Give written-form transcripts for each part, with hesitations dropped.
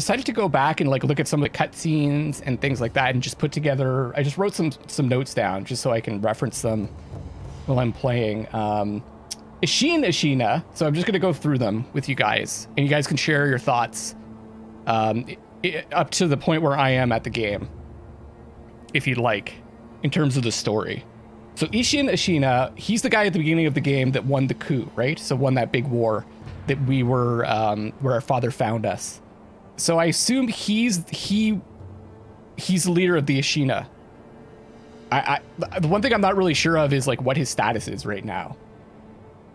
decided to go back and like look at some of the cutscenes and things like that and just put together, I just wrote some notes down just so I can reference them while I'm playing. Ishina. So I'm just going to go through them with you guys, and you guys can share your thoughts up to the point where I am at the game, if you'd like, in terms of the story. So Ishina, he's the guy at the beginning of the game that won the coup, right? So won that big war that we were, where our father found us. So I assume he's the leader of the Ishina. The one thing I'm not really sure of is like what his status is right now.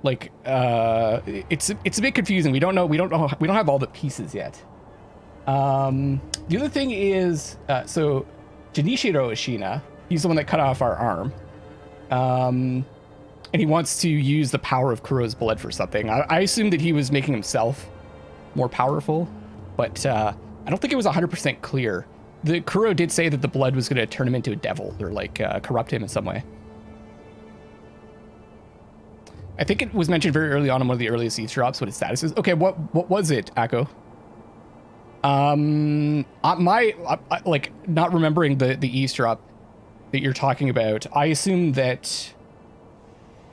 Like, it's a bit confusing. We don't have all the pieces yet. The other thing is, so Junichiro Ishina, he's the one that cut off our arm. And he wants to use the power of Kuro's blood for something. I assume that he was making himself more powerful, but I don't think it was 100% clear. The Kuro did say that the blood was going to turn him into a devil or like corrupt him in some way. I think it was mentioned very early on in one of the earliest eavesdrops what his status is. Okay, what was it, Akko? Like not remembering the eavesdrop that you're talking about, I assume that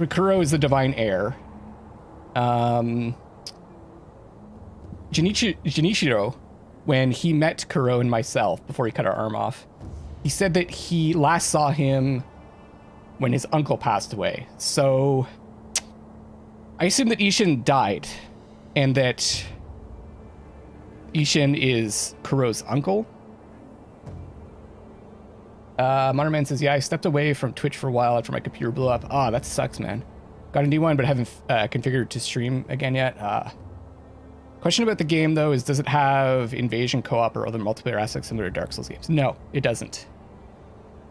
Kuro is the divine heir. Junichiro, when he met Kuro and myself before he cut our arm off, he said that he last saw him when his uncle passed away. So I assume that Ishin died and that Ishin is Kuro's uncle. Modernman says, yeah, I stepped away from Twitch for a while after my computer blew up. Ah, that sucks, man. Got a new one, but haven't configured to stream again yet. Question about the game, though, is does it have invasion co-op or other multiplayer aspects similar to Dark Souls games? No, it doesn't.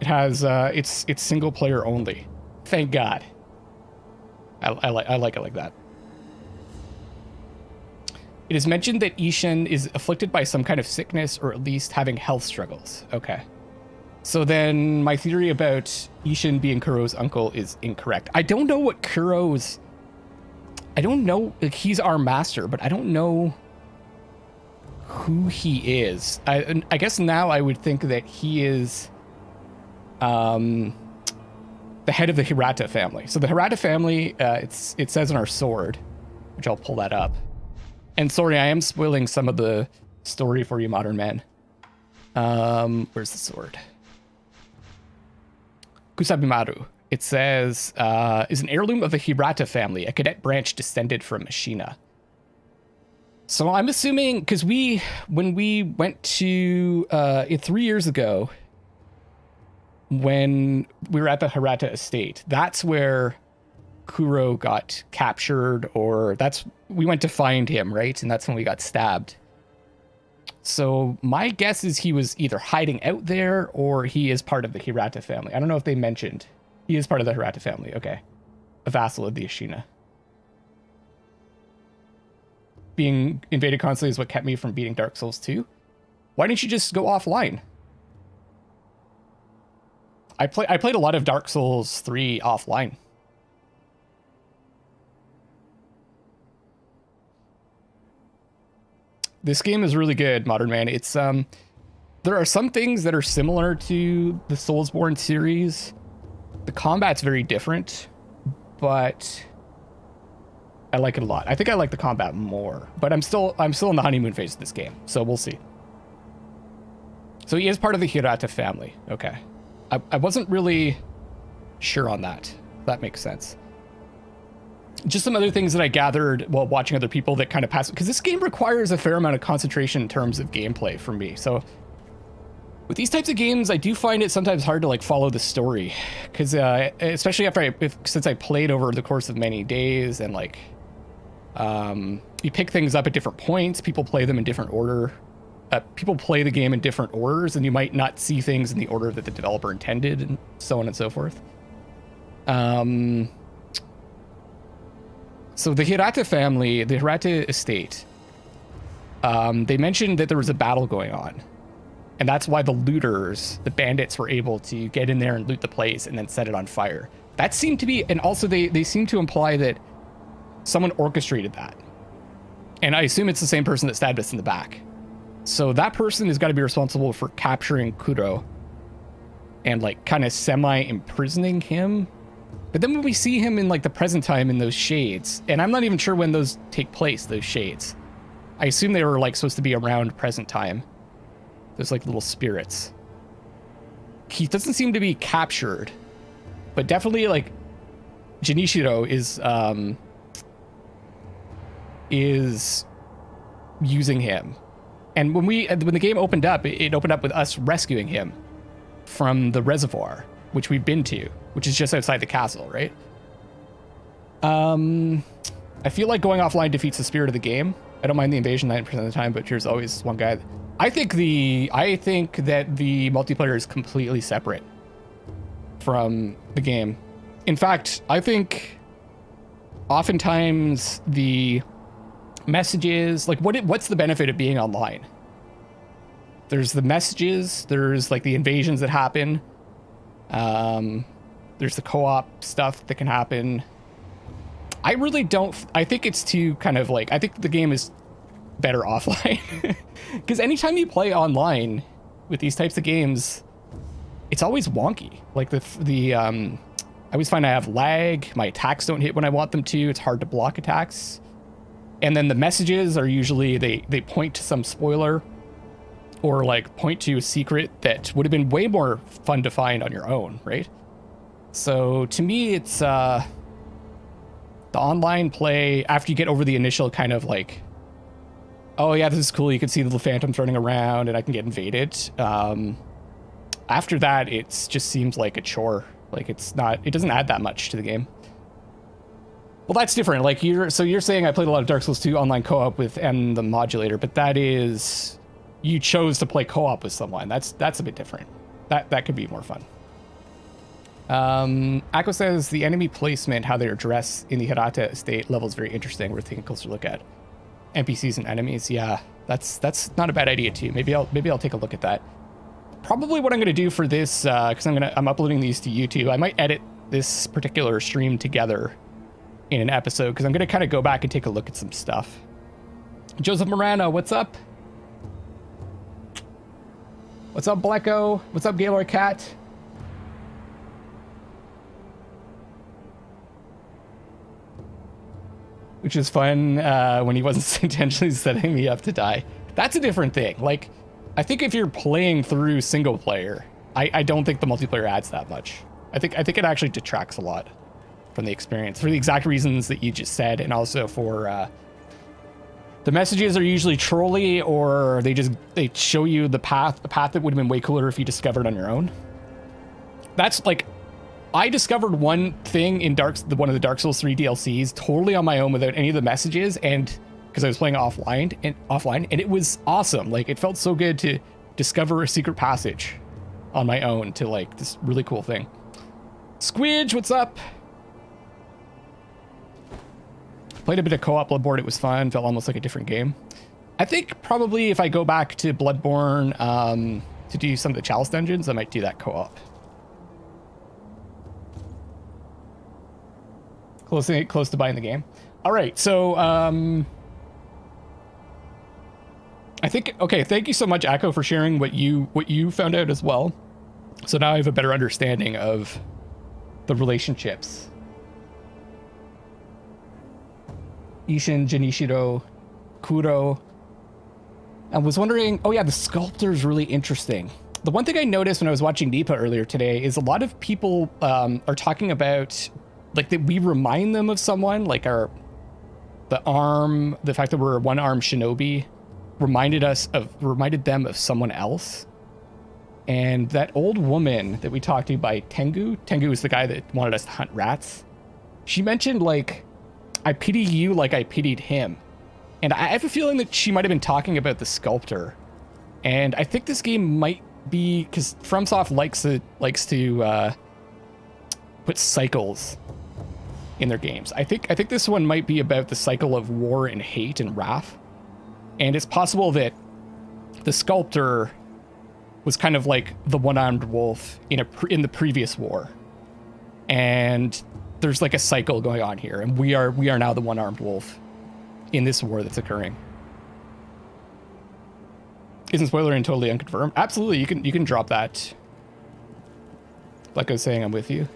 It has, it's single player only. Thank God. I like it like that. It is mentioned that Ishin is afflicted by some kind of sickness or at least having health struggles. Okay. So then my theory about Ishin being Kuro's uncle is incorrect. I don't know what Kuro's... I don't know... Like, he's our master, but I don't know who he is. I guess now I would think that he is the head of the Hirata family. So the Hirata family, it says on our sword, which I'll pull that up. And sorry, I am spoiling some of the story for you, modern men. Where's the sword? Kusabimaru. It says, is an heirloom of the Hirata family, a cadet branch descended from Ashina. So I'm assuming, because when we went to, 3 years ago, when we were at the Hirata estate, that's where Kuro got captured, or we went to find him, right? And that's when we got stabbed. So my guess is he was either hiding out there or he is part of the Hirata family. I don't know if they mentioned. He is part of the Hirata family. Okay. A vassal of the Ashina. Being invaded constantly is what kept me from beating Dark Souls 2. Why didn't you just go offline? I played a lot of Dark Souls 3 offline. This game is really good, Modern Man. It's there are some things that are similar to the Soulsborne series. The combat's very different, but I like it a lot. I think I like the combat more, but I'm still in the honeymoon phase of this game, so we'll see. So he is part of the Hirata family. Okay. I wasn't really sure on that. That makes sense. Just some other things that I gathered while watching other people that kind of pass, because this game requires a fair amount of concentration in terms of gameplay for me. So with these types of games, I do find it sometimes hard to like follow the story, because especially since I played over the course of many days, and like you pick things up at different points, people play them in different order. People play the game in different orders, and you might not see things in the order that the developer intended, and so on and so forth. So the Hirata family, the Hirata estate, they mentioned that there was a battle going on. And that's why the looters, the bandits, were able to get in there and loot the place and then set it on fire. That seemed to be, and also they seem to imply that someone orchestrated that. And I assume it's the same person that stabbed us in the back. So that person has got to be responsible for capturing Kuro and like kind of semi-imprisoning him. But then when we see him in like the present time in those shades, and I'm not even sure when those take place, those shades. I assume they were like supposed to be around present time. Those like little spirits. He doesn't seem to be captured, but definitely like Genichiro is using him. And when the game opened up, it opened up with us rescuing him from the reservoir, which we've been to, which is just outside the castle, right? I feel like going offline defeats the spirit of the game. I don't mind the invasion 90% of the time, but there's always one guy. I think that the multiplayer is completely separate from the game. In fact, I think oftentimes the messages, like what's the benefit of being online? There's the messages, there's like the invasions that happen. There's the co-op stuff that can happen. I think it's too kind of like, I think the game is better offline. Because anytime you play online with these types of games, it's always wonky. Like I always find I have lag, my attacks don't hit when I want them to, it's hard to block attacks. And then the messages are usually, they point to some spoiler or like point to a secret that would have been way more fun to find on your own, right? So to me, it's the online play, after you get over the initial kind of like, oh yeah, this is cool, you can see the little phantoms running around and I can get invaded. After that, it just seems like a chore. Like it doesn't add that much to the game. Well, that's different. Like you're saying I played a lot of Dark Souls 2 online co-op with M the modulator, but that is, you chose to play co-op with someone. That's a bit different. That could be more fun. Akko says the enemy placement, how they're dressed in the Hirata estate level is very interesting. We're taking a closer look at NPCs and enemies. Yeah, that's not a bad idea too. Maybe I'll take a look at that. Probably what I'm going to do for this, because I'm uploading these to YouTube. I might edit this particular stream together in an episode, because I'm going to kind of go back and take a look at some stuff. Joseph Morano, what's up? What's up, Blecko? What's up, Gaylord Cat? Which is fun when he wasn't intentionally setting me up to die. That's a different thing. Like, I think if you're playing through single player, I don't think the multiplayer adds that much. I think it actually detracts a lot from the experience for the exact reasons that you just said, and also for the messages are usually trolly, or they show you a path that would have been way cooler if you discovered on your own. That's like, I discovered one thing in one of the Dark Souls 3 DLCs totally on my own without any of the messages, and because I was playing offline, and it was awesome. Like, it felt so good to discover a secret passage on my own to like this really cool thing. Squidge, what's up? Played a bit of co-op Bloodborne, it was fun, felt almost like a different game. I think probably if I go back to Bloodborne to do some of the Chalice dungeons, I might do that co-op. Close to buying the game. All right, so I think, okay, thank you so much, Akko, for sharing what you found out as well. So now I have a better understanding of the relationships. Ishin, Genichiro, Kuro. I was wondering, oh yeah, the sculptor is really interesting. The one thing I noticed when I was watching Nipa earlier today is a lot of people are talking about like that we remind them of someone, like the fact that we're a one-armed shinobi reminded them of someone else. And that old woman that we talked to by Tengu is the guy that wanted us to hunt rats. She mentioned like, I pity you like I pitied him. And I have a feeling that she might have been talking about the sculptor. And I think this game might be, because FromSoft likes to put cycles in their games. I think this one might be about the cycle of war and hate and wrath. And it's possible that the sculptor was kind of like the one-armed wolf in the previous war. And there's like a cycle going on here, and we are now the one-armed wolf in this war that's occurring. Isn't spoiler and totally unconfirmed? Absolutely, you can drop that. Like I was saying, I'm with you.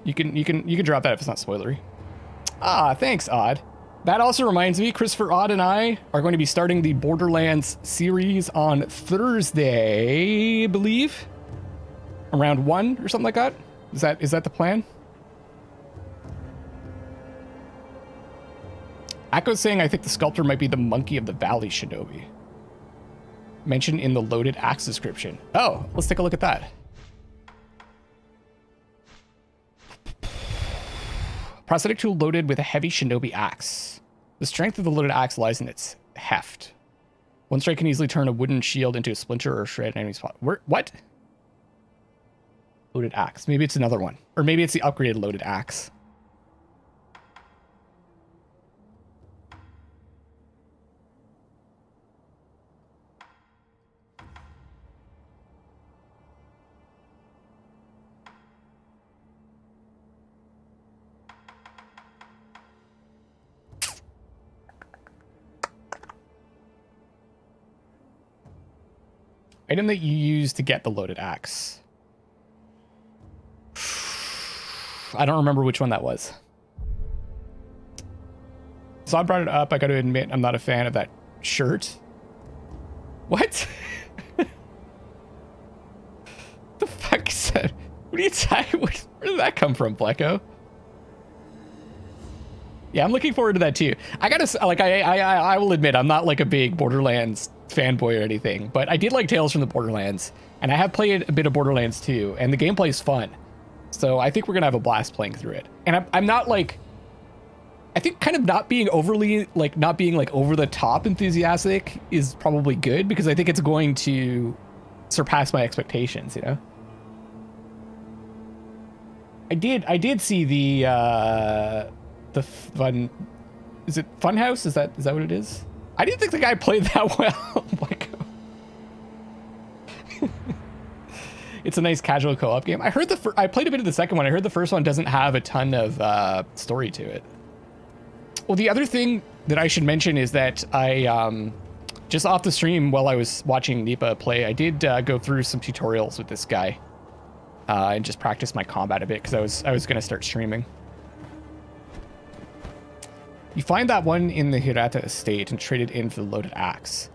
You can drop that if it's not spoilery. Ah, thanks, Odd. That also reminds me, Christopher Odd and I are going to be starting the Borderlands series on Thursday, I believe. Around 1 or something like that. Is that the plan? Akko's saying I think the sculptor might be the Monkey of the Valley shinobi. Mentioned in the loaded axe description. Oh, let's take a look at that. Prosthetic tool loaded with a heavy shinobi axe. The strength of the loaded axe lies in its heft. One strike can easily turn a wooden shield into a splinter or shred an enemy spot. What? Loaded axe. Maybe it's another one. Or maybe it's the upgraded loaded axe. Item that you use to get the loaded axe. I don't remember which one that was. So I brought it up. I got to admit, I'm not a fan of that shirt. What? The fuck is that? What are you talking? Where did that come from, Blecko? Yeah, I'm looking forward to that too. I gotta like, I will admit, I'm not like a big Borderlands fanboy or anything, but I did like Tales from the Borderlands, and I have played a bit of Borderlands 2, and the gameplay is fun. So I think we're gonna have a blast playing through it. And I'm not like, I think kind of not being overly like, not being like over the top enthusiastic is probably good, because I think it's going to surpass my expectations, you know? I did see the fun, is it Funhouse? Is that what it is? I didn't think the guy played that well. Like, it's a nice casual co-op game. I heard I played a bit of the second one. I heard the first one doesn't have a ton of story to it. Well, the other thing that I should mention is that I just off the stream while I was watching Nipa play, I did go through some tutorials with this guy and just practice my combat a bit, because I was going to start streaming. You find that one in the Hirata estate and trade it in for the loaded axe.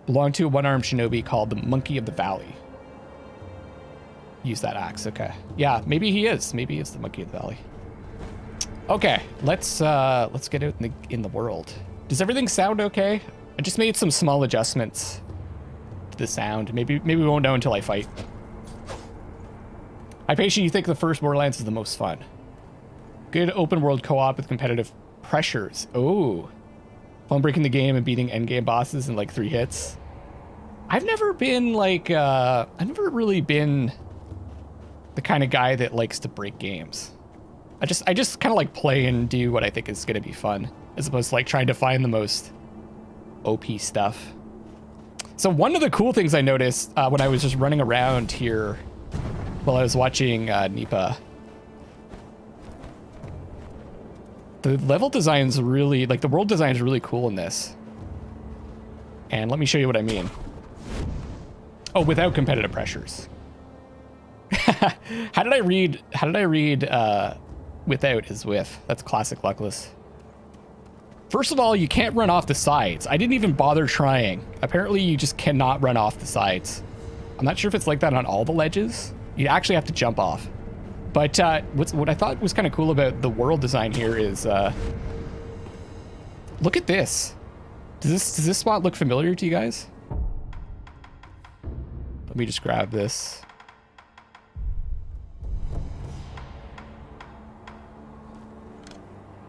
Belonged to a one-armed shinobi called the Monkey of the Valley. Use that axe, okay. Yeah, maybe he is. Maybe it's the Monkey of the Valley. Okay, let's get out in the world. Does everything sound okay? I just made some small adjustments to the sound. Maybe we won't know until I fight. Hypatia, you think the first Borderlands is the most fun? Good open world co-op with competitive pressures. Oh, fun breaking the game and beating endgame bosses in like 3 hits. I've never been like, I've never really been the kind of guy that likes to break games. I just kind of like play and do what I think is going to be fun, as opposed to like trying to find the most OP stuff. So one of the cool things I noticed when I was just running around here while I was watching Nipa, the level design's really, like the world design is really cool in this. And let me show you what I mean. Oh, without competitive pressures. How did I read without is with? That's classic Luckless. First of all, you can't run off the sides. I didn't even bother trying. Apparently you just cannot run off the sides. I'm not sure if it's like that on all the ledges. You actually have to jump off. But what I thought was kind of cool about the world design here is, look at this. Does this spot look familiar to you guys? Let me just grab this.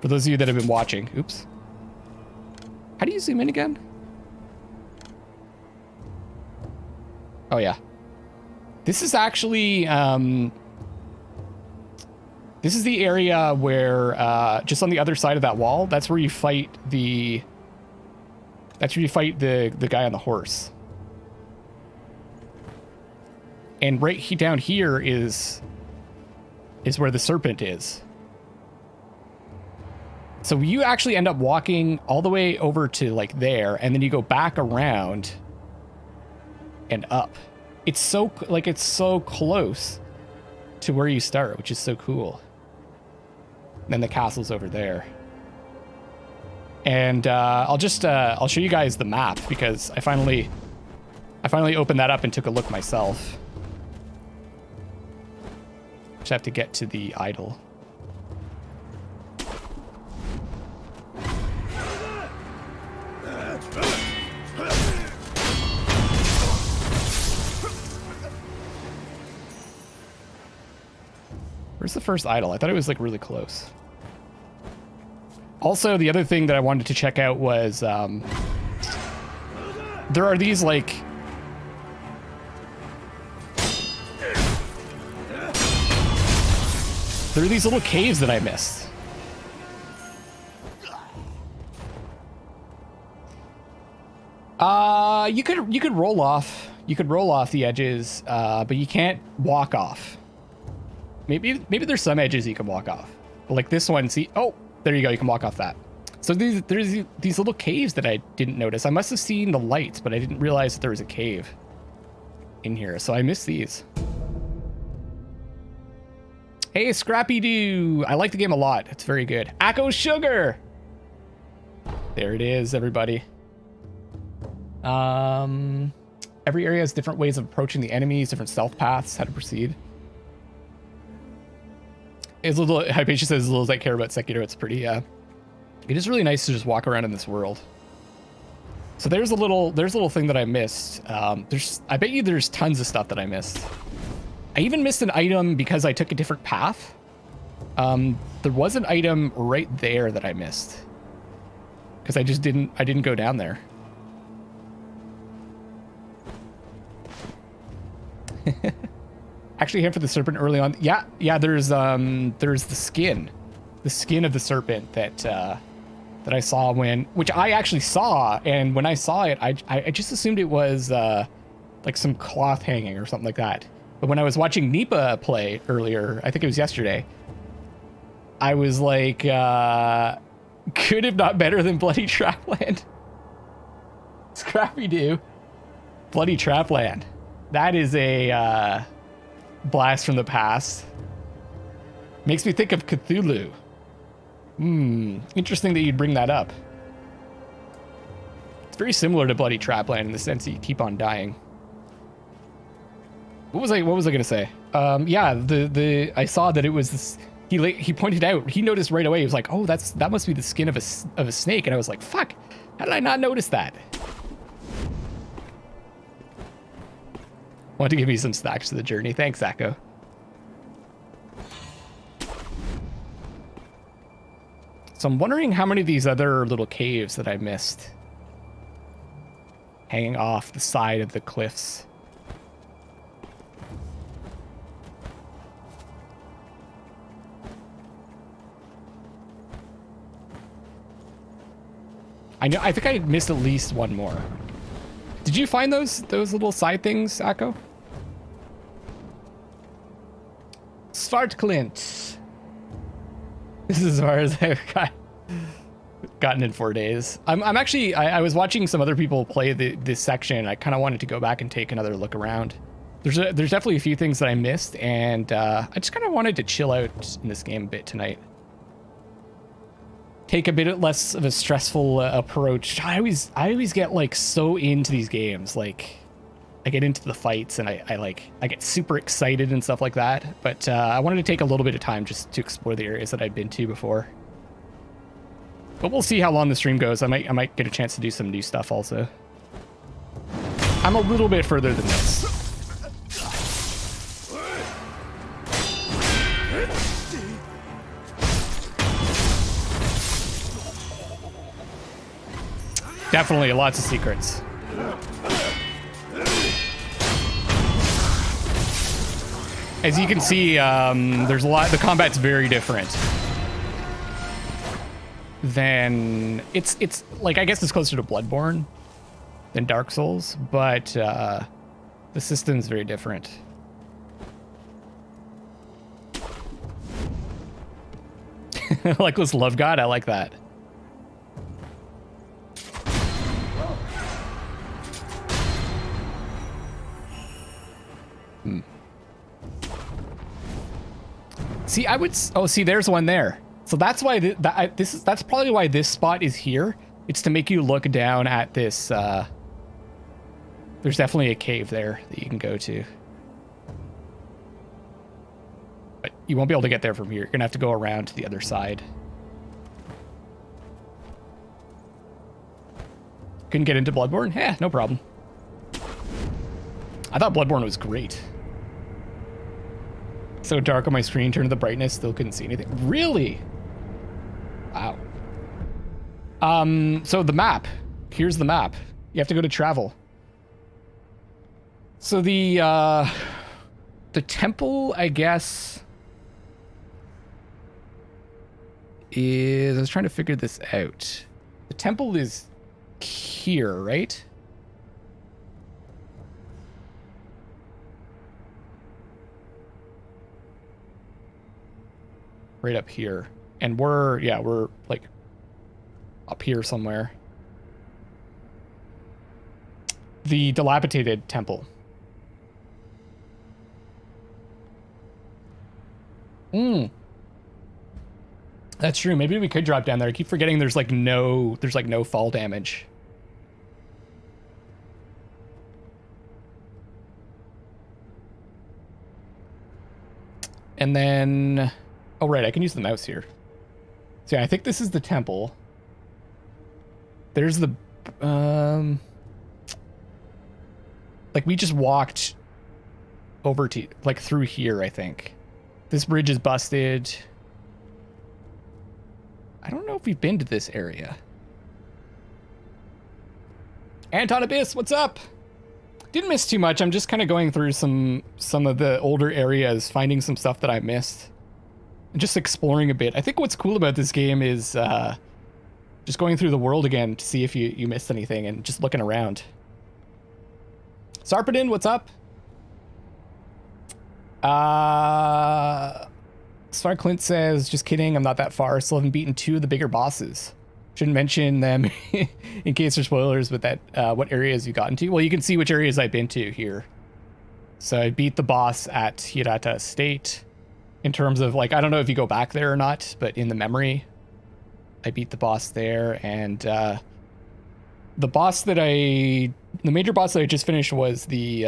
For those of you that have been watching, oops. How do you zoom in again? Oh yeah. This is actually, this is the area where, just on the other side of that wall, that's where you fight the guy on the horse. And right down here is where the serpent is. So you actually end up walking all the way over to like there, and then you go back around and up. It's so like it's so close to where you start, which is so cool. And then the castle's over there. And I'll show you guys the map because I finally opened that up and took a look myself. Just have to get to the idol. Where's the first idol? I thought it was like really close. Also, the other thing that I wanted to check out was there are these like there are these little caves that I missed. You could roll off. You could roll off the edges, but you can't walk off. Maybe there's some edges you can walk off. But like this one, see? Oh, there you go. You can walk off that. So there's these little caves that I didn't notice. I must have seen the lights, but I didn't realize that there was a cave in here. So I missed these. Hey, Scrappy Doo. I like the game a lot. It's very good. Akko Sugar. There it is, everybody. Every area has different ways of approaching the enemies, different stealth paths, how to proceed. As little, Hypatia says, as little as I care about Sekiro, it's pretty, it is really nice to just walk around in this world. So there's a little thing that I missed. I bet you there's tons of stuff that I missed. I even missed an item because I took a different path. There was an item right there that I missed. Because I didn't go down there. Actually, here for the serpent early on. Yeah. There's the skin of the serpent that I saw which I actually saw, and when I saw it, I just assumed it was like some cloth hanging or something like that. But when I was watching Nipa play earlier, I think it was yesterday, I was like, good if not better than Bloody Trapland. Scrappy Doo, Bloody Trapland. That is a blast from the past. Makes me think of Cthulhu. Interesting that you'd bring that up. It's very similar to Bloody Trapland in the sense that you keep on dying. What was I gonna say? Yeah, I saw that it was this. He pointed out. He noticed right away. He was like, "Oh, that must be the skin of a snake." And I was like, "Fuck! How did I not notice that?" Want to give me some stacks to the journey? Thanks, Akko. So I'm wondering how many of these other little caves that I missed, hanging off the side of the cliffs. I think I missed at least one more. Did you find those little side things, Akko? Svartklint. This is as far as I've gotten in 4 days. I'm actually, I was watching some other people play this section. I kind of wanted to go back and take another look around. There's definitely a few things that I missed, and I just kind of wanted to chill out in this game a bit tonight. Take a bit less of a stressful approach. I always get like so into these games. Like I get into the fights and I get super excited and stuff like that. But I wanted to take a little bit of time just to explore the areas that I'd been to before. But we'll see how long the stream goes. I might get a chance to do some new stuff also. I'm a little bit further than this. Definitely lots of secrets. As you can see, there's a lot. The combat's very different than it's like, I guess it's closer to Bloodborne than Dark Souls, but the system's very different. Luckless Love God, I like that. See, I would. Oh, see, there's one there. So that's why that's probably why this spot is here. It's to make you look down at this. There's definitely a cave there that you can go to, but you won't be able to get there from here. You're gonna have to go around to the other side. Couldn't get into Bloodborne? Yeah, no problem. I thought Bloodborne was great. So dark on my screen, turned the brightness, still couldn't see anything. Really? Wow. So the map. Here's the map. You have to go to travel. So the temple, I guess, is... I was trying to figure this out. The temple is here, right? Right up here. And we're like up here somewhere. The dilapidated temple. That's true. Maybe we could drop down there. I keep forgetting there's like no fall damage. And then, oh right, I can use the mouse here. So yeah, I think this is the temple. There's the like we just walked over to like through here, I think. This bridge is busted. I don't know if we've been to this area. Anton Abyss, what's up? Didn't miss too much. I'm just kind of going through some of the older areas, finding some stuff that I missed. And just exploring a bit. I think what's cool about this game is just going through the world again to see if you missed anything and just looking around. Sarpedin, what's up? Star Clint says, just kidding, I'm not that far. Still haven't beaten 2 of the bigger bosses. Shouldn't mention them in case there's spoilers, but that what areas you got into. Well, you can see which areas I've been to here. So I beat the boss at Hirata Estate. In terms of, like, I don't know if you go back there or not, but in the memory, I beat the boss there. And the major boss that I just finished was the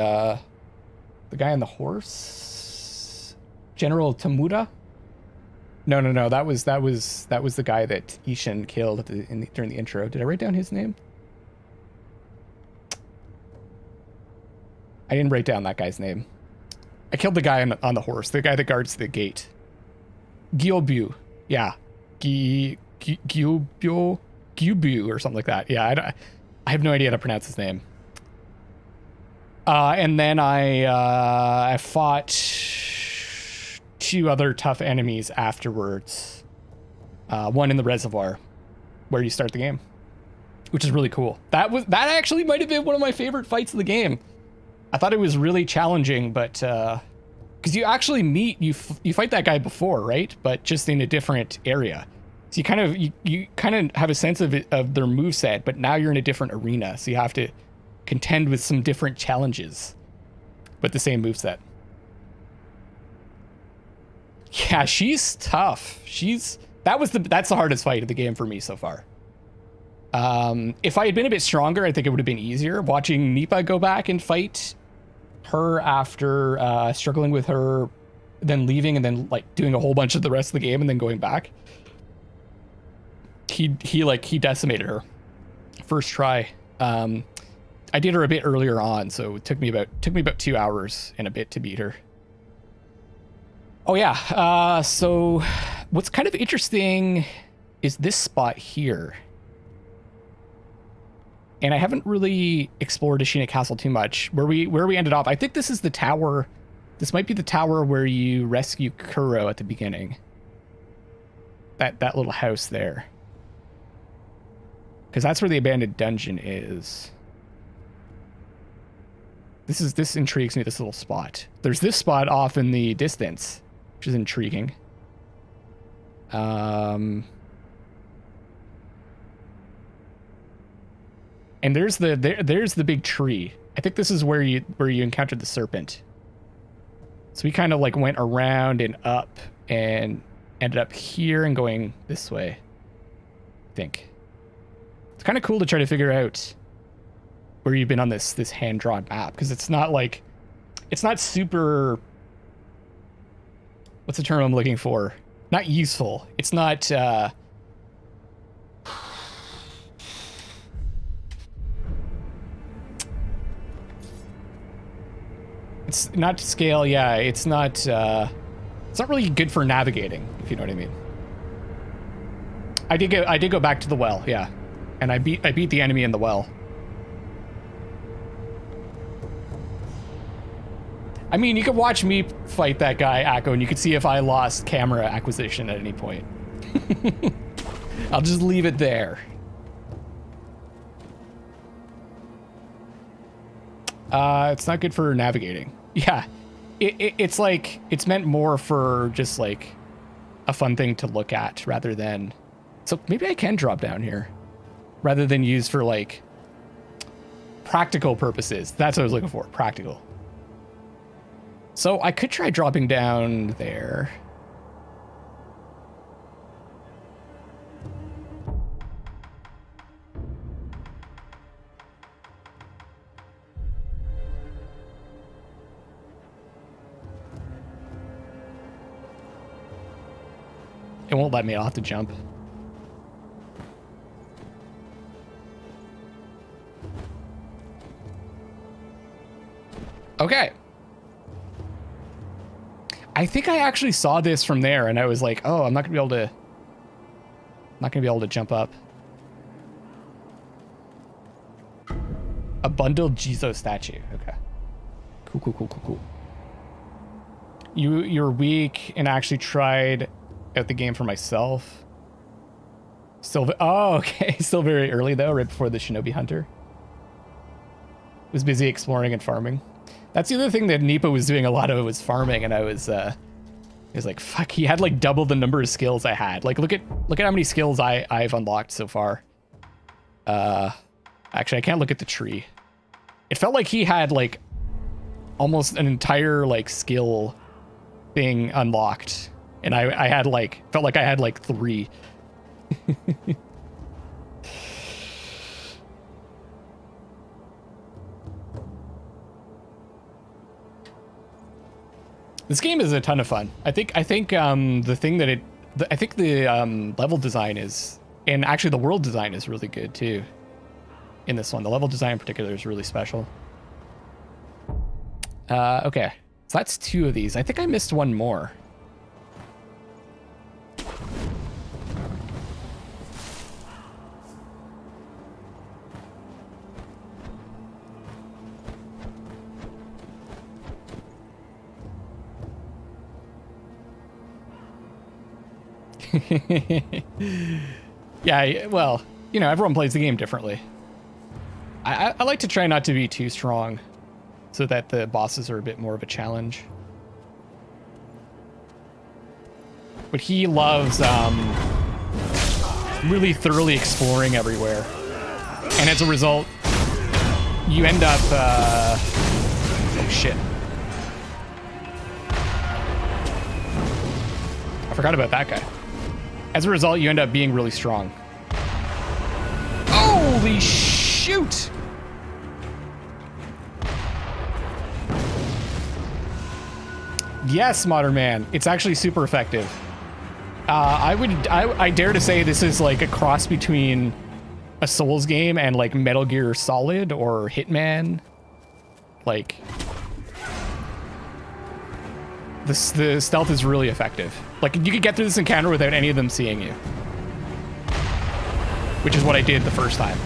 guy on the horse, General Tamura. No. That was the guy that Ishin killed during the intro. Did I write down his name? I didn't write down that guy's name. I killed the guy on the horse, the guy that guards the gate. Gyubu. Yeah. Gyubu or something like that. Yeah, I have no idea how to pronounce his name. And then I fought 2 other tough enemies afterwards. One in the reservoir, where you start the game, which is really cool. That actually might have been one of my favorite fights of the game. I thought it was really challenging, but because you actually you fight that guy before, right? But just in a different area. So you kind of have a sense of their moveset, but now you're in a different arena, so you have to contend with some different challenges, but the same moveset. Yeah, she's tough. That's the hardest fight of the game for me so far. If I had been a bit stronger, I think it would have been easier. Watching Nipa go back and fight her after struggling with her, then leaving, and then like doing a whole bunch of the rest of the game and then going back. He decimated her first try. I did her a bit earlier on, so it took me about 2 hours and a bit to beat her. Oh yeah. So what's kind of interesting is this spot here. And I haven't really explored Ashina Castle too much. Where we ended up, I think this is the tower. This might be the tower where you rescue Kuro at the beginning. That little house there. Because that's where the abandoned dungeon is. This intrigues me, this little spot. There's this spot off in the distance, which is intriguing. And there's the big tree. I think this is where you encountered the serpent. So we kind of like went around and up and ended up here and going this way. I think it's kind of cool to try to figure out where you've been on this hand-drawn map, because it's not super, what's the term I'm looking for? Not useful. It's not it's not to scale, yeah. It's not really good for navigating, if you know what I mean. I did go back to the well, yeah. And I beat the enemy in the well. I mean, you could watch me fight that guy, Akko, and you could see if I lost camera acquisition at any point. I'll just leave it there. It's not good for navigating. Yeah, it's like, it's meant more for just like a fun thing to look at rather than, so maybe I can drop down here rather than use for like practical purposes. That's what I was looking for, practical. So I could try dropping down there. It won't let me. I'll have to jump. Okay. I think I actually saw this from there and I was like, oh, I'm not gonna be able to jump up. A bundled Jizo statue. Okay. Cool. You're weak and actually tried out the game for myself. Still, oh, okay. Still very early though, right before the Shinobi Hunter. Was busy exploring and farming. That's the other thing that Nipa was doing a lot of, was farming, and I was like, fuck, he had like double the number of skills I had. Like, look at how many skills I've unlocked so far. Actually, I can't look at the tree. It felt like he had like almost an entire like skill thing unlocked, and I had like, felt like I had like 3. This game is a ton of fun. I think the thing that I think the level design is, and actually the world design is really good too. In this one, the level design in particular is really special. Okay, so that's 2 of these. I think I missed one more. Yeah, well, you know, everyone plays the game differently. I like to try not to be too strong so that the bosses are a bit more of a challenge. But he loves really thoroughly exploring everywhere. And as a result, you end up... oh, shit. I forgot about that guy. As a result, you end up being really strong. Holy shoot! Yes, Modern Man. It's actually super effective. I dare to say this is like a cross between a Souls game and like Metal Gear Solid or Hitman. Like, the stealth is really effective. Like, you could get through this encounter without any of them seeing you, which is what I did the first time.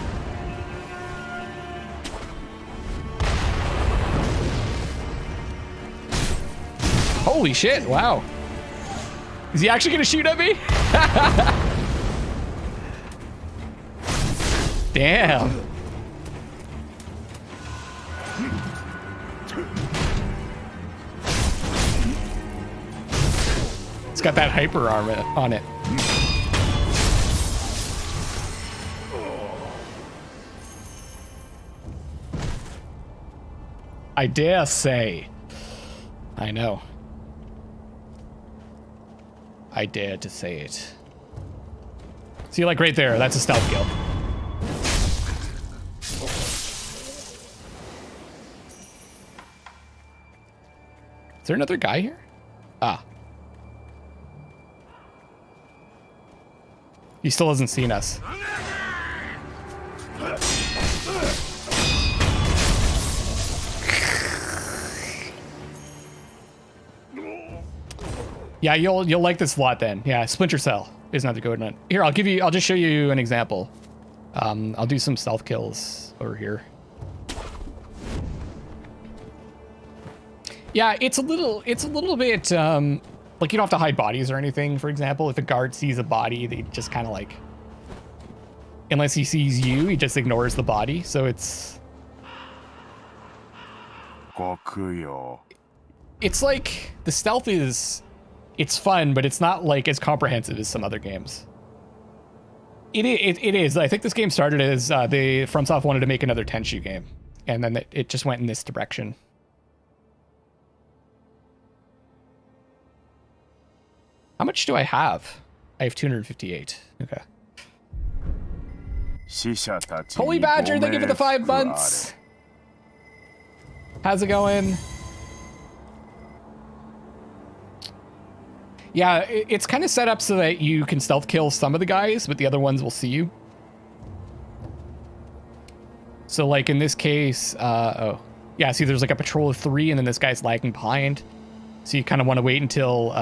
Holy shit, wow. Is he actually gonna shoot at me? Damn. It's got that hyper arm on it. I dare say. I know. I dare to say it. See, like right there, that's a stealth kill. Is there another guy here? Ah. He still hasn't seen us. Yeah, you'll like this a lot then. Yeah, Splinter Cell is another good one. Here, I'll just show you an example. I'll do some stealth kills over here. Yeah, it's a little bit like you don't have to hide bodies or anything. For example, if a guard sees a body, they just kind of like, unless he sees you, he just ignores the body. So it's like the stealth it's fun, but it's not like as comprehensive as some other games. It is. I think this game started as FromSoft wanted to make another Tenchu game, and then it just went in this direction. How much do I have? I have 258. Okay. Holy Badger, thank you for the 5 months. How's it going? Yeah, it's kind of set up so that you can stealth kill some of the guys, but the other ones will see you. So like in this case, oh. Yeah, see there's like a patrol of 3 and then this guy's lagging behind. So you kind of want to wait until...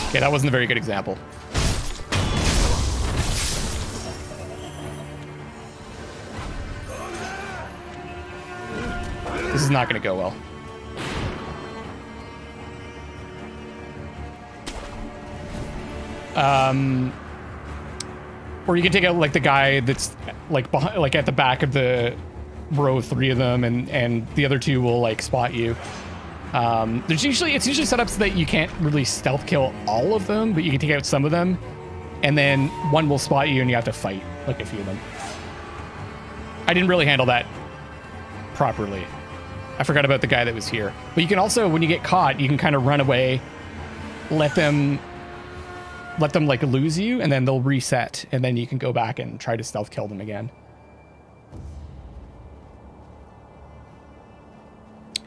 Okay, that wasn't a very good example. This is not going to go well. Or you can take out like the guy that's like behind, like at the back of the row of 3 of them, and the other 2 will like spot you. It's usually set up so that you can't really stealth kill all of them, but you can take out some of them, and then one will spot you and you have to fight like a few of them. I didn't really handle that properly. I forgot about the guy that was here. But you can also, when you get caught, you can kind of run away, let them like lose you, and then they'll reset, and then you can go back and try to stealth kill them again.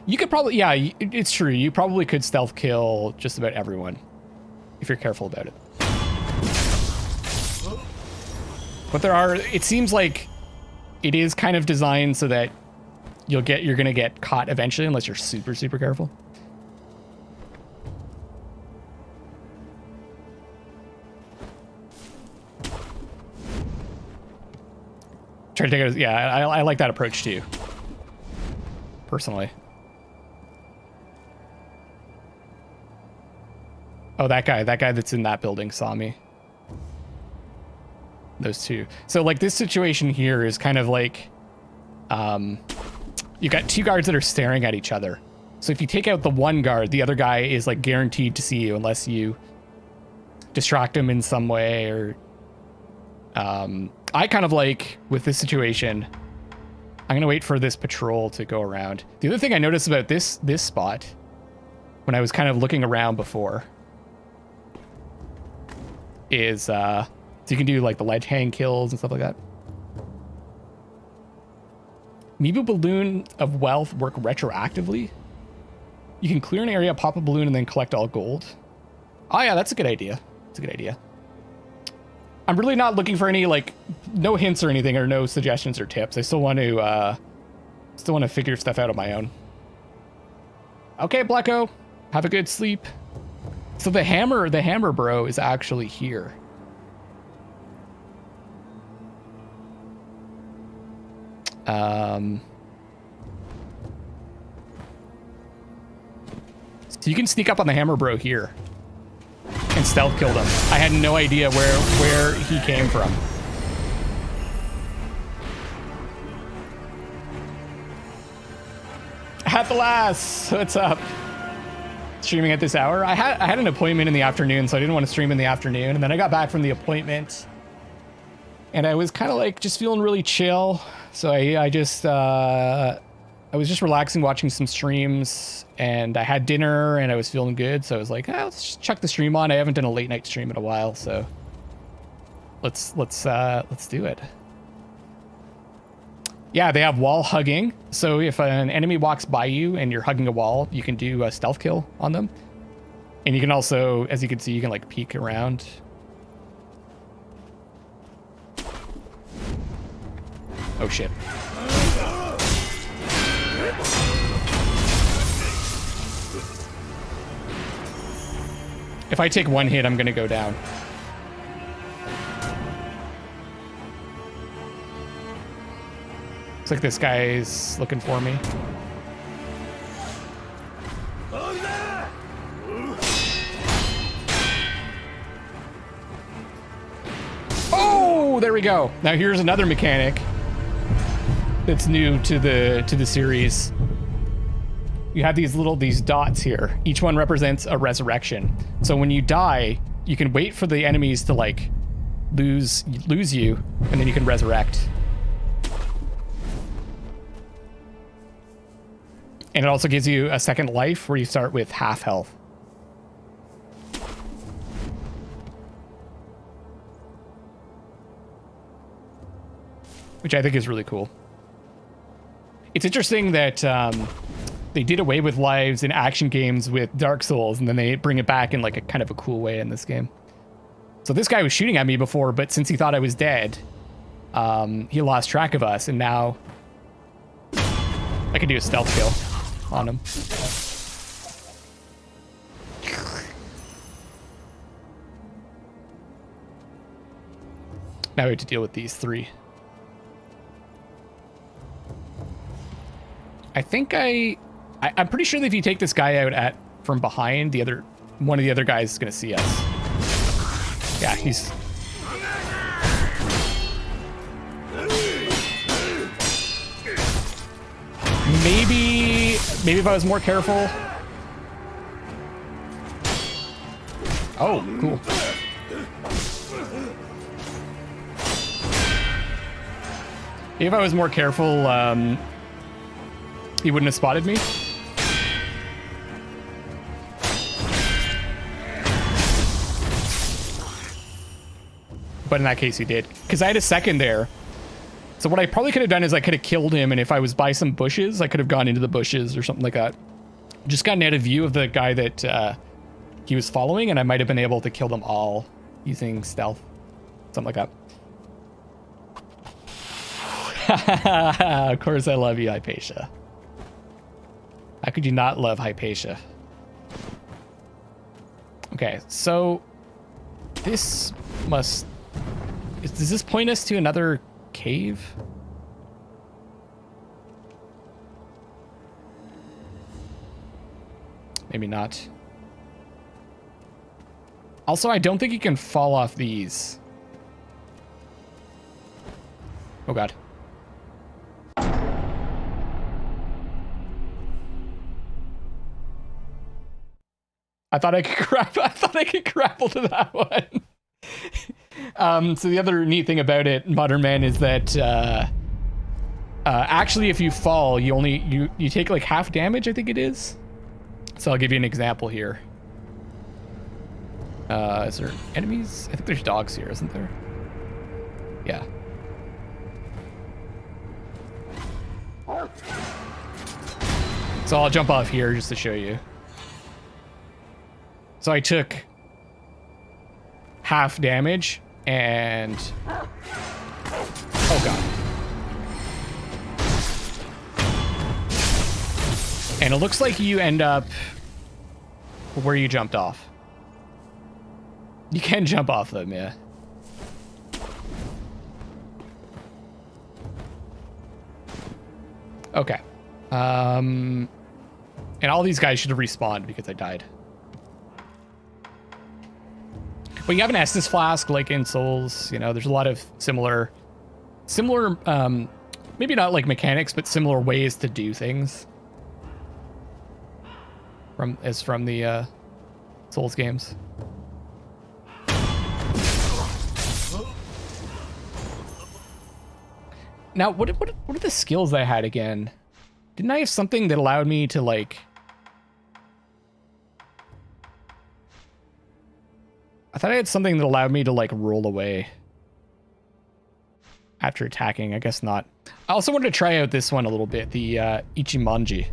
You could probably, yeah, it's true. You probably could stealth kill just about everyone if you're careful about it. But it seems like it is kind of designed so that you're gonna get caught eventually unless you're super, super careful. Try to take it, yeah, I like that approach too, personally. Oh, that guy that's in that building saw me. Those 2. So like this situation here is kind of like, you've got 2 guards that are staring at each other. So if you take out the one guard, the other guy is like guaranteed to see you unless you distract him in some way, or I kind of like, with this situation, I'm gonna wait for this patrol to go around. The other thing I noticed about this spot, when I was kind of looking around before, is so you can do like the ledge hang kills and stuff like that. Amiibo Balloon of Wealth work retroactively. You can clear an area, pop a balloon, and then collect all gold. Oh yeah, that's a good idea. It's a good idea. I'm really not looking for any, like, no hints or anything, or no suggestions or tips. I still want to figure stuff out on my own. Okay, Blacko, have a good sleep. So the hammer bro is actually here. So you can sneak up on the hammer bro here and stealth kill them. I had no idea where he came from. At the last, what's up? Streaming at this hour. I had an appointment in the afternoon, so I didn't want to stream in the afternoon. And then I got back from the appointment, and I was kind of like just feeling really chill. So I just I was just relaxing, watching some streams, and I had dinner, and I was feeling good. So I was like, let's just chuck the stream on. I haven't done a late night stream in a while, so let's do it. Yeah, they have wall hugging. So if an enemy walks by you and you're hugging a wall, you can do a stealth kill on them. And you can also, as you can see, you can like peek around. Oh shit. If I take one hit, I'm gonna go down. Looks like this guy's looking for me. Oh, there we go. Now here's another mechanic that's new to the series. You have these dots here. Each one represents a resurrection. So when you die, you can wait for the enemies to like lose you, and then you can resurrect. And it also gives you a second life where you start with half health. Which I think is really cool. It's interesting that they did away with lives in action games with Dark Souls, and then they bring it back in like a kind of a cool way in this game. So this guy was shooting at me before, but since he thought I was dead, he lost track of us, and now I can do a stealth kill on him. Now we have to deal with these three. I think I'm pretty sure that if you take this guy out from behind, one of the other guys is gonna see us. Yeah, he's. Maybe if I was more careful. Oh, cool. If I was more careful, he wouldn't have spotted me. But in that case, he did. Because I had a second there. So what I probably could have done is I could have killed him, and if I was by some bushes, I could have gone into the bushes or something like that. Just gotten out of view of the guy that he was following, and I might have been able to kill them all using stealth. Something like that. Of course I love you, Hypatia. How could you not love Hypatia? Okay, so this must... Does this point us to another cave? Maybe not. Also, I don't think you can fall off these. Oh god. I thought I could grapple to that one. So the other neat thing about it, Modern Man, is that actually if you fall, you take like half damage, I think it is. So I'll give you an example here. Is there enemies? I think there's dogs here, isn't there? Yeah. So I'll jump off here just to show you. So I took half damage and... Oh god. And it looks like you end up where you jumped off. You can jump off them, yeah. Okay. And all these guys should have respawned because I died. But you have an Estus flask like in Souls, you know, there's a lot of similar, maybe not like mechanics, but similar ways to do things from the Souls games. Now, what are the skills I had again? Didn't I have something that allowed me to, like... I thought I had something that allowed me to, like, roll away after attacking. I guess not. I also wanted to try out this one a little bit, the Ichimonji.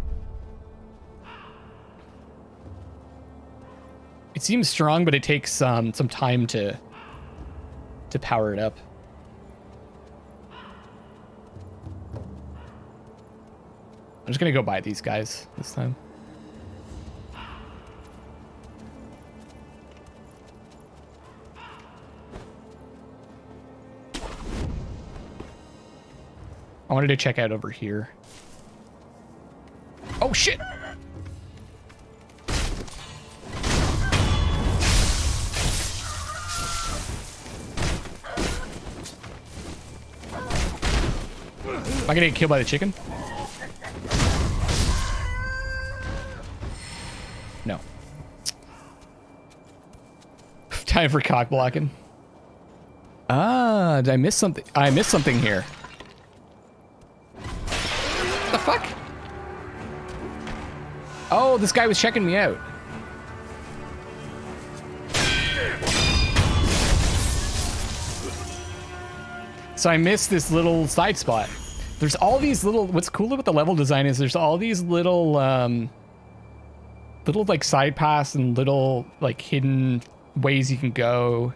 It seems strong, but it takes some time to power it up. I'm just gonna go buy these guys this time. I wanted to check out over here. Oh shit! Am I gonna get killed by the chicken? No. Time for cock blocking. Ah, did I miss something? I missed something here. What the fuck? Oh, this guy was checking me out. So I missed this little side spot. There's all these little, what's cooler with the level design is there's all these little, little like side paths and little like hidden ways you can go.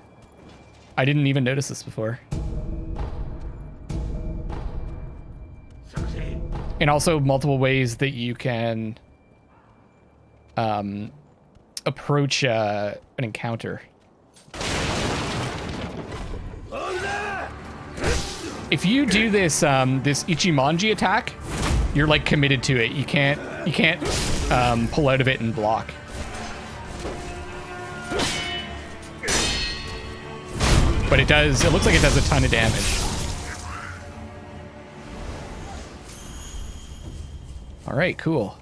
I didn't even notice this before. And also multiple ways that you can approach an encounter. If you do this this Ichimonji attack, you're like committed to it. You can't pull out of it and block. But it does. It looks like it does a ton of damage. All right, cool.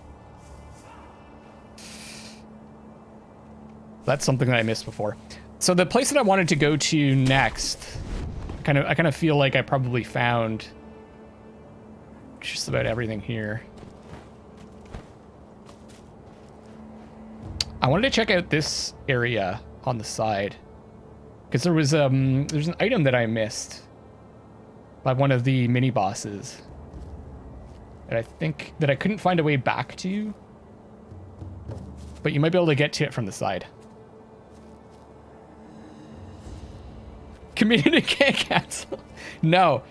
That's something that I missed before. So the place that I wanted to go to next, I kind of feel like I probably found just about everything here. I wanted to check out this area on the side because there's an item that I missed by one of the mini bosses that I think that I couldn't find a way back to, but you might be able to get to it from the side. Community can't cancel. No.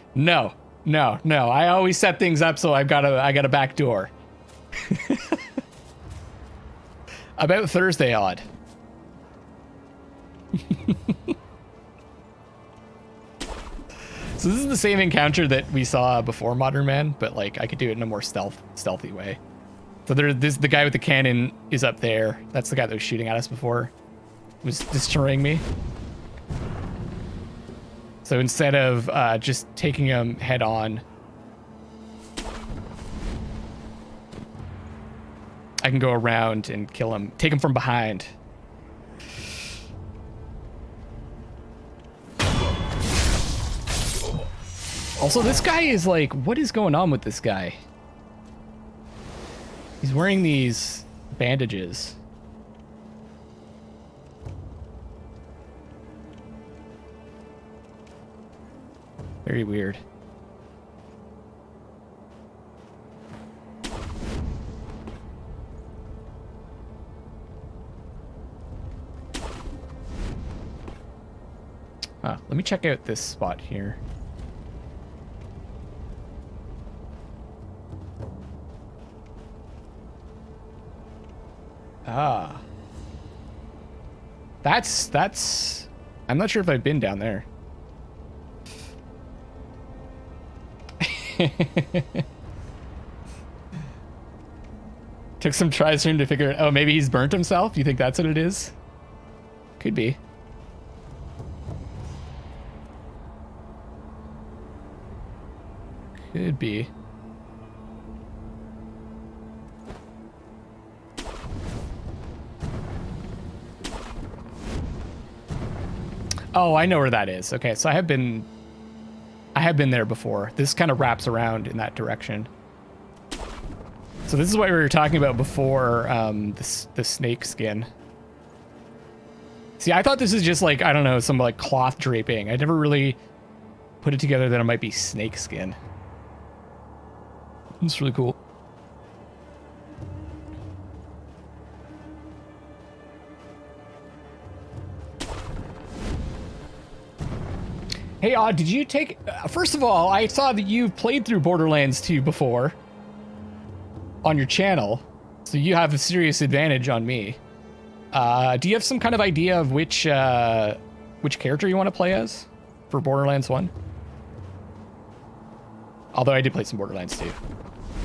I always set things up so I got a back door. About Thursday odd. So this is the same encounter that we saw before Modern Man, but like I could do it in a more stealthy way. So the guy with the cannon is up there. That's the guy that was shooting at us before. Was destroying me. So instead of just taking him head on, I can go around and kill him, take him from behind. Also, this guy is like, what is going on with this guy? He's wearing these bandages. Very weird. Let me check out this spot here. Ah. That's... I'm not sure if I've been down there. Took some tries for him to figure it. Oh, maybe he's burnt himself? You think that's what it is? Could be. Could be. Oh, I know where that is. Okay, so I have been there before. This kind of wraps around in that direction. So this is what we were talking about before, the snake skin. See, I thought this is just like, I don't know, some like cloth draping. I never really put it together that it might be snake skin. It's really cool. Hey, Odd, did you take... first of all, I saw that you've played through Borderlands 2 before on your channel, so you have a serious advantage on me. Do you have some kind of idea of which character you want to play as for Borderlands 1? Although I did play some Borderlands 2.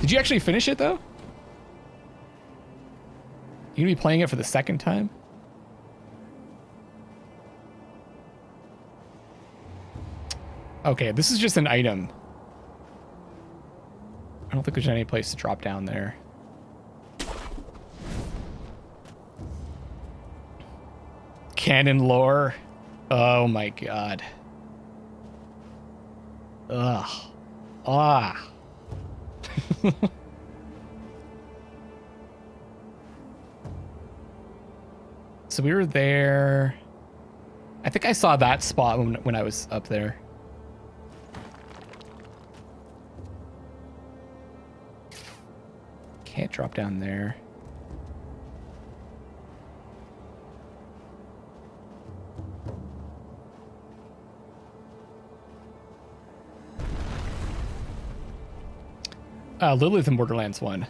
Did you actually finish it, though? You gonna be playing it for the second time? Okay, this is just an item. I don't think there's any place to drop down there. Canon lore. Oh my god. Ugh. Ah. So we were there. I think I saw that spot when I was up there. Can't drop down there. Lilith in Borderlands 1.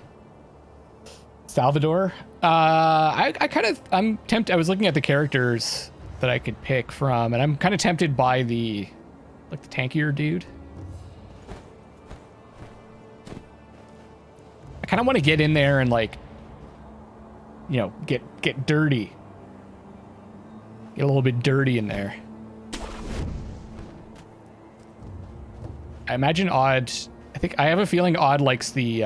Salvador. I'm tempted. I was looking at the characters that I could pick from, and I'm kind of tempted by the tankier dude. I kind of want to get in there and like, you know, get dirty. Get a little bit dirty in there. I imagine Odd. I have a feeling Odd likes the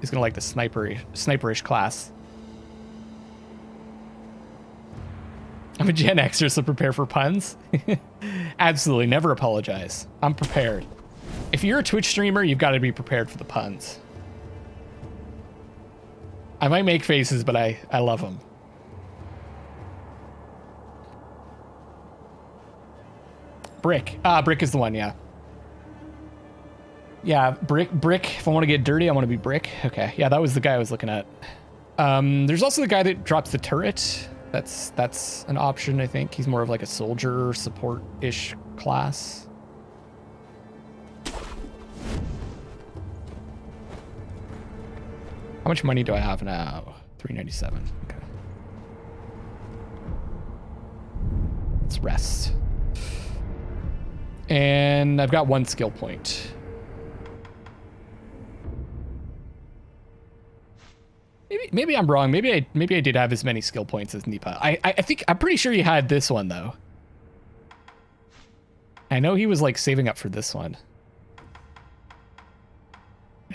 is gonna like the sniperish class. I'm a Gen Xer, so prepare for puns. Absolutely, never apologize. I'm prepared. If you're a Twitch streamer, you've got to be prepared for the puns. I might make faces, but I love them. Brick. Brick is the one, yeah. Yeah, Brick. If I want to get dirty, I want to be Brick. Okay, yeah, that was the guy I was looking at. There's also the guy that drops the turret. That's an option, I think. He's more of like a soldier support-ish class. How much money do I have now? 397. Okay. Let's rest. And I've got 1 skill point. Maybe I'm wrong. Maybe I did have as many skill points as Nipa. I'm pretty sure he had this one though. I know he was like saving up for this one.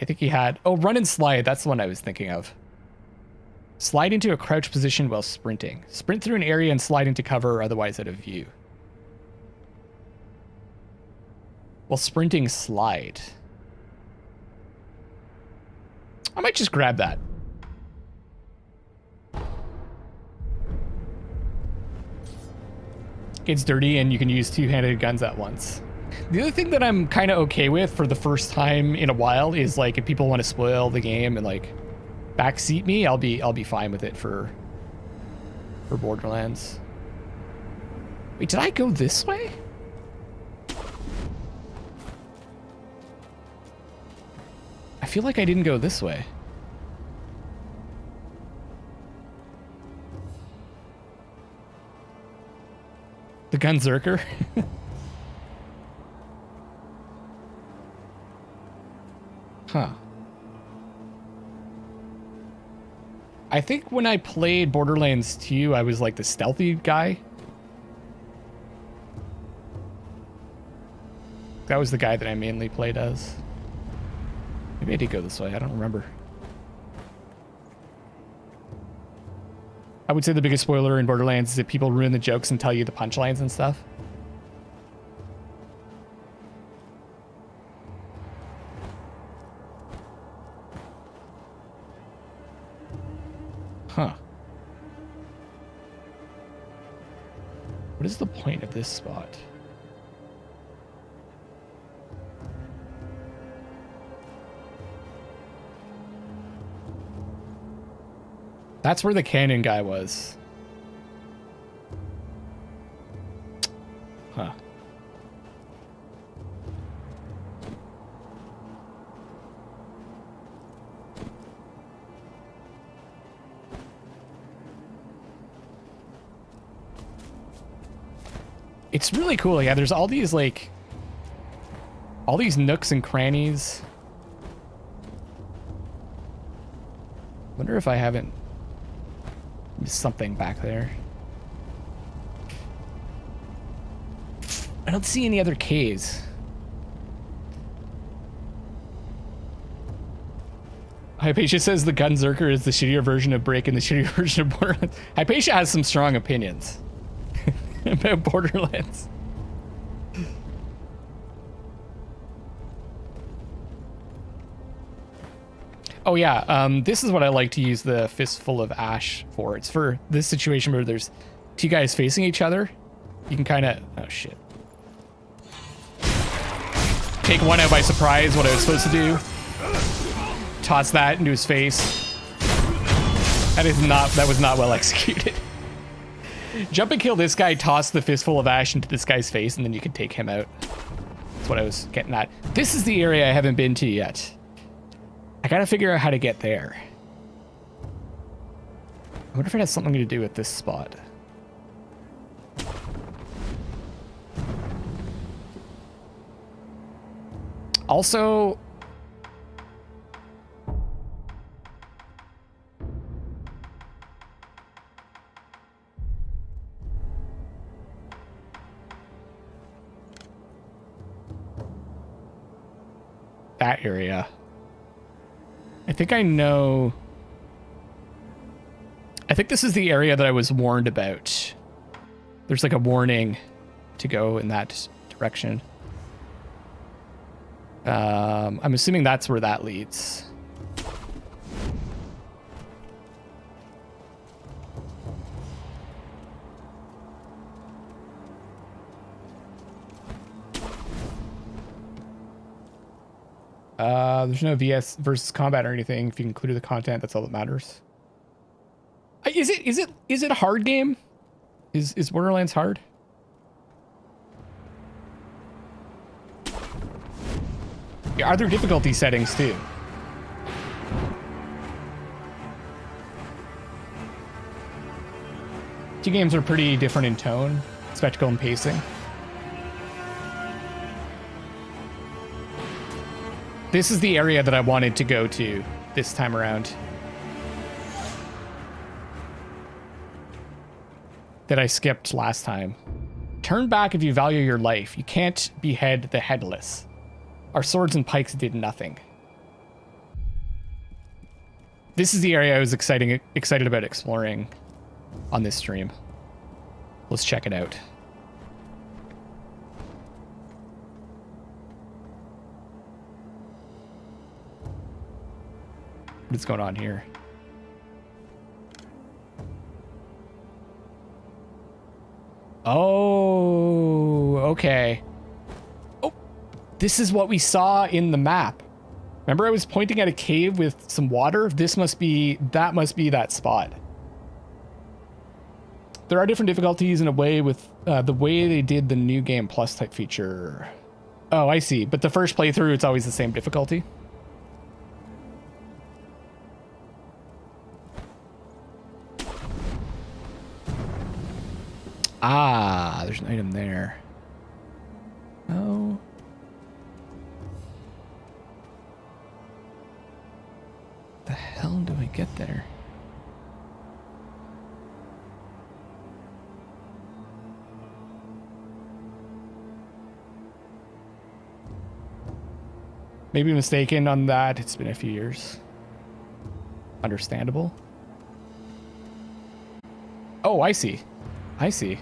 I think he had, oh, run and slide. That's the one I was thinking of. Slide into a crouch position while sprinting. Sprint through an area and slide into cover or otherwise out of view. While sprinting, slide. I might just grab that. Gets dirty and you can use 2-handed guns at once. The other thing that I'm kind of okay with for the first time in a while is like if people want to spoil the game and like backseat me, I'll be fine with it for Borderlands. Wait, did I go this way? I feel like I didn't go this way. The Gunzerker? Huh. I think when I played Borderlands 2, I was like the stealthy guy. That was the guy that I mainly played as. Maybe I did go this way, I don't remember. I would say the biggest spoiler in Borderlands is that people ruin the jokes and tell you the punchlines and stuff. Huh. What is the point of this spot? That's where the cannon guy was. Huh. It's really cool. Yeah, there's all these like all these nooks and crannies. Wonder if I haven't missed something back there. I don't see any other caves. Hypatia says the Gunzerker is the shittier version of Brick and the shittier version of Borderlands. Hypatia has some strong opinions about Borderlands. Oh yeah, this is what I like to use the Fistful of Ash for. It's for this situation where there's two guys facing each other. You can kind of, oh shit. Take one out by surprise, what I was supposed to do. Toss that into his face. That was not well executed. Jump and kill this guy, toss the Fistful of Ash into this guy's face, and then you can take him out. That's what I was getting at. This is the area I haven't been to yet. I gotta figure out how to get there. I wonder if it has something to do with this spot. Also, that area. I think I know. I think this is the area that I was warned about. There's like a warning to go in that direction. I'm assuming that's where that leads. There's no VS versus combat or anything. If you included the content, that's all that matters. Is it a hard game? Is Borderlands hard? Are there difficulty settings too? Two games are pretty different in tone, spectacle, and pacing. This is the area that I wanted to go to this time around. That I skipped last time. Turn back if you value your life. You can't behead the headless. Our swords and pikes did nothing. This is the area I was excited about exploring on this stream. Let's check it out. What's going on here? Oh, okay. Oh, this is what we saw in the map. Remember I was pointing at a cave with some water? That must be that spot. There are different difficulties in a way with the way they did the new game plus type feature. Oh, I see. But the first playthrough, it's always the same difficulty. Ah, there's an item there. Oh. The hell do I get there? Maybe mistaken on that. It's been a few years. Understandable. Oh, I see. I see.